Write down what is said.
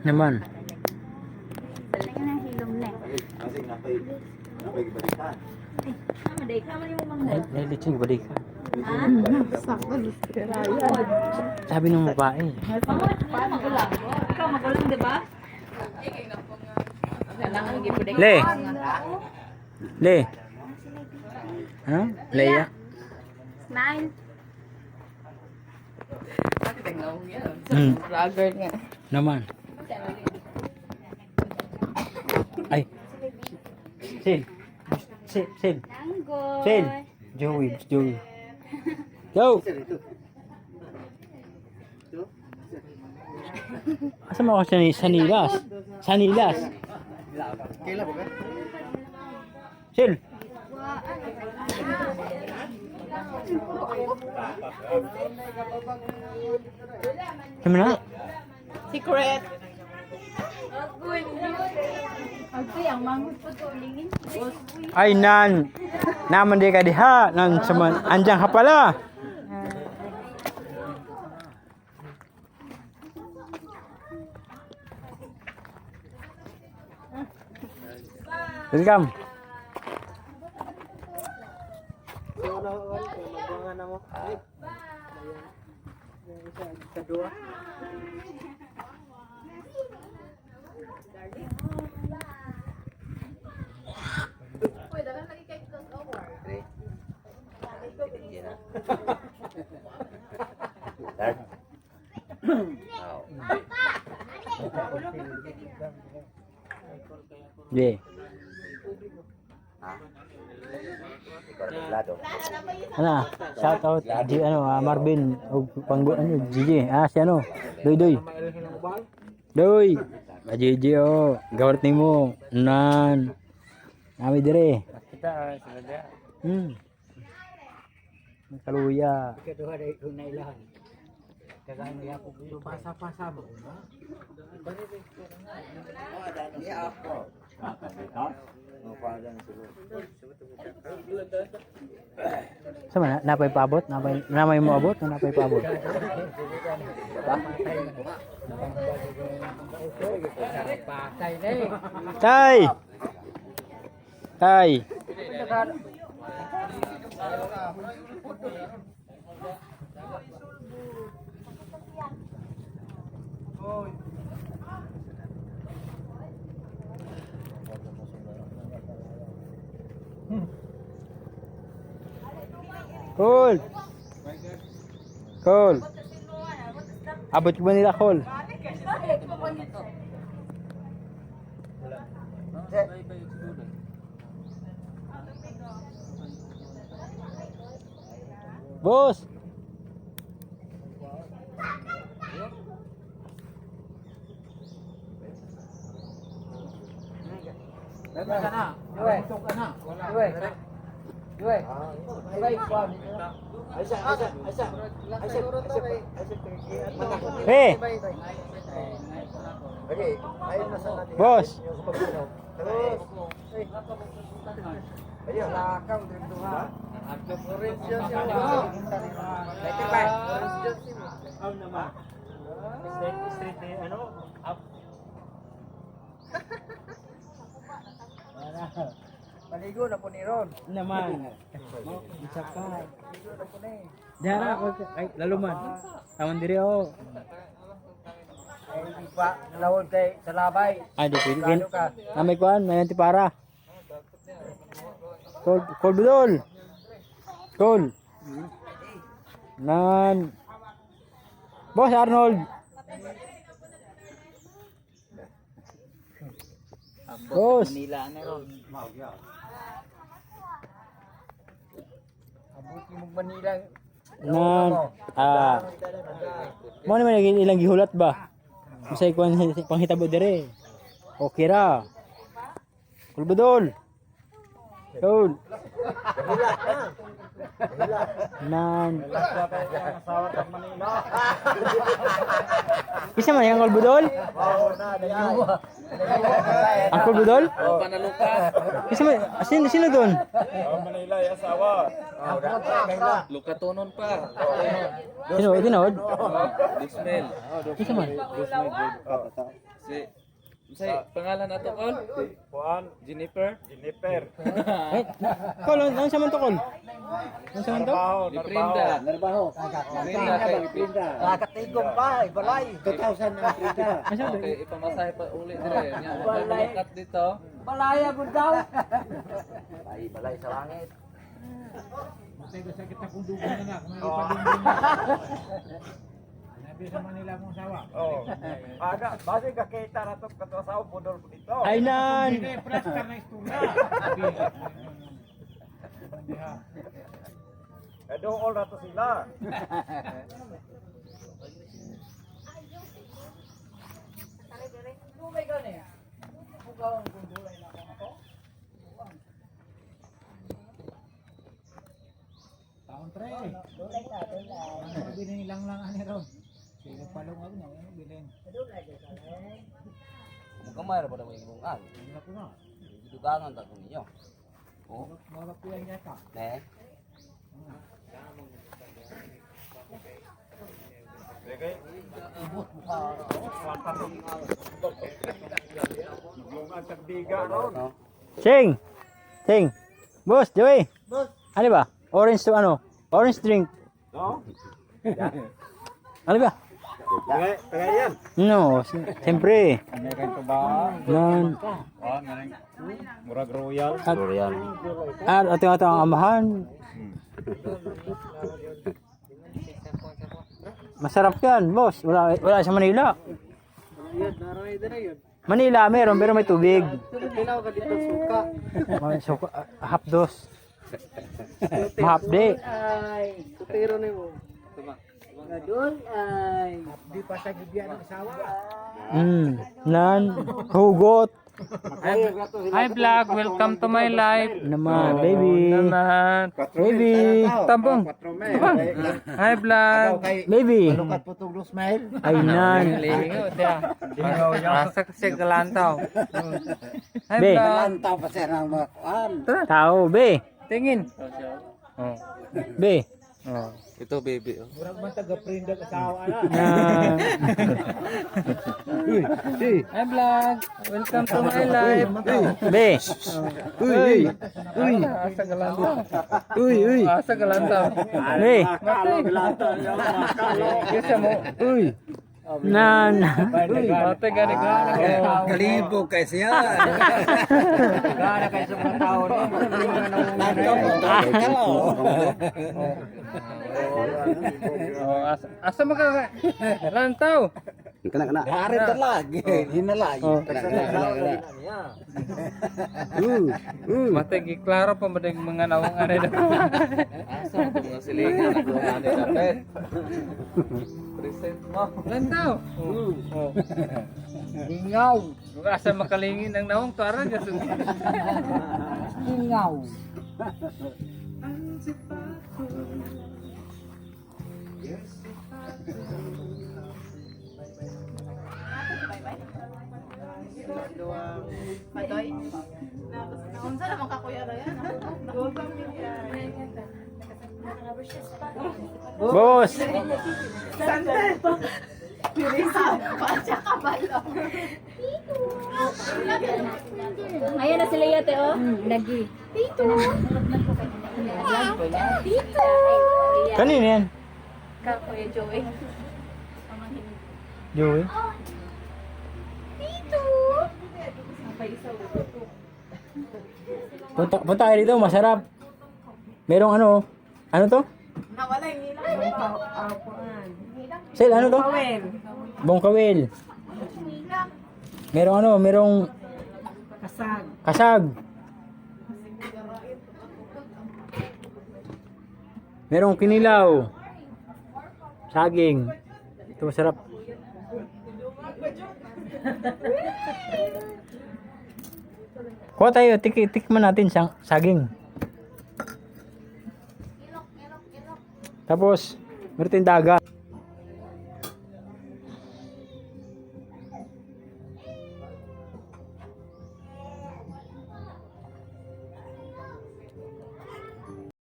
Naman. Talaga na hilom na. Ay, lechon balik ka. Sakto, Sabi ng babae. Ikaw magulang, di ba? Le. Le. Ha? Leia. Smile. Vlogger nga. Naman. Ay. Sil. Sil. Tanggoy. Sil. Joey. Go. Asa mo ako sanilas? Sanilas. Sil. Kamu na? Secret. Agay, ang manghod po to ulingin. Ay nan. Naman di ka diha. Nan saman. Anjang ka pala. Welcome. Yeah. Ano? Shout out Marvin o Gigi. Si Doy. Doy. Gigi gawat nimo nan. Nami dire. Kita sila. Kaluya. Kedua dari tunai lahan. Kagano ya ko pasa-pasa mo. Ya ako. Sama napay paabot, napay mo abot, napay paabot. Tay. Cool. Abot ba nila Cool? Boss. Hey. Boss. Paligo na po ni Ron. Naman. Isa pa. Dara ako ay laluman. Taman diri oh. Ay di pa nalawod kay sa labay. Ay di pwede. Namay kuan, may antipara. Kol budol. Kol. Nan. Boss Arnold. Boss. Manila na Ron. Abuti mo Manila. Nan. Mo naman ilang gihulat ba? Masay kuan panghitabo dire. Okay ra. Kol budol. Kol. Nan. Isa man yang kol budol? Oo na, dayuwa. Uncle Budol? Oh, panaluka. Sino doon? Luka tunon pa. Sino? Tinawad? Dismel. Isa man. Si pangalan nato Kol? Jennifer. Kol, ano sa man to, Kol? Ano sa man to? Di Prinda. Prinda kay Prinda. Nakatigong pa, balay. 2,000 ang prita. Okay, ipamasahe pa uli dire. Nya malukat dito. Balaya ko daw. Balay sa langit. Oh. Aga, base ka kita na to katuasaw budol po dito. Ay nan! Dool na to sila. Kamay ra pa daw yung bungan. Dugangan ta ko ninyo. Oh. Ne. Lungan tagbiga ron. Sing! Sing! Boss, Joey! Boss! Ano ba? Orange to ano? Orange drink. No? Ano ba? Tagay yan. No, siyempre. Ano kan to ba? Nan. Ah, nang murag royal. At ito ang amahan. Masarap yan, boss. Wala sa Manila. Manila meron pero may tubig. May suka, half dos. Mahap di. Ay, tutiro ni mo. Gadol ay. Di pa sa gibyan ng asawa. Nan, hugot. Hi vlog, welcome to my life. Naman, baby. Naman. Baby. Tampong. Hi vlog. Baby. Lukat po tong smile. Ay, nan. Lingo dia. Asa kasi galantaw. Hi Be. vlog. Lantaw pa siya ng mga kuan. Tao, be. Tingin. Oh. Be. Oh. Ito baby. Oh. Murag man taga prindag asawa na. Nan. Hi vlog, welcome to my life. Be. Uy. Asa galantaw. Uy. Asa galantaw. Be. Kisa mo. Uy. Nan. Mate gani gani. Kalibog kay siya. Gana kay sa mga tao ni. Oh, asa maka lantaw. Hari lagi, hinalagi. Mate gi klaro pa madag mga nawang ano daw. Asa mo mga silingan ako ani dapat. Present mo. Lantaw. Oh. Ingaw. Asa makalingin ang nawang tuara gasud. Ingaw. Patoy. Unsa naman ka kuya ra yan? Boss. Pacha ka balo. Ayan na sila yate oh. Lagi. Tito. Tito. Kanina yan. Ka kuya Joey. Joey. Tito. Punta kayo dito, masarap. Merong ano to? Nawala yung ilang. Sel, ano to? Bongkawel. Merong kasag. Merong kinilaw. Saging. Ito masarap. Kuha tayo, tikman natin saging. Tapos, meron tayong daga.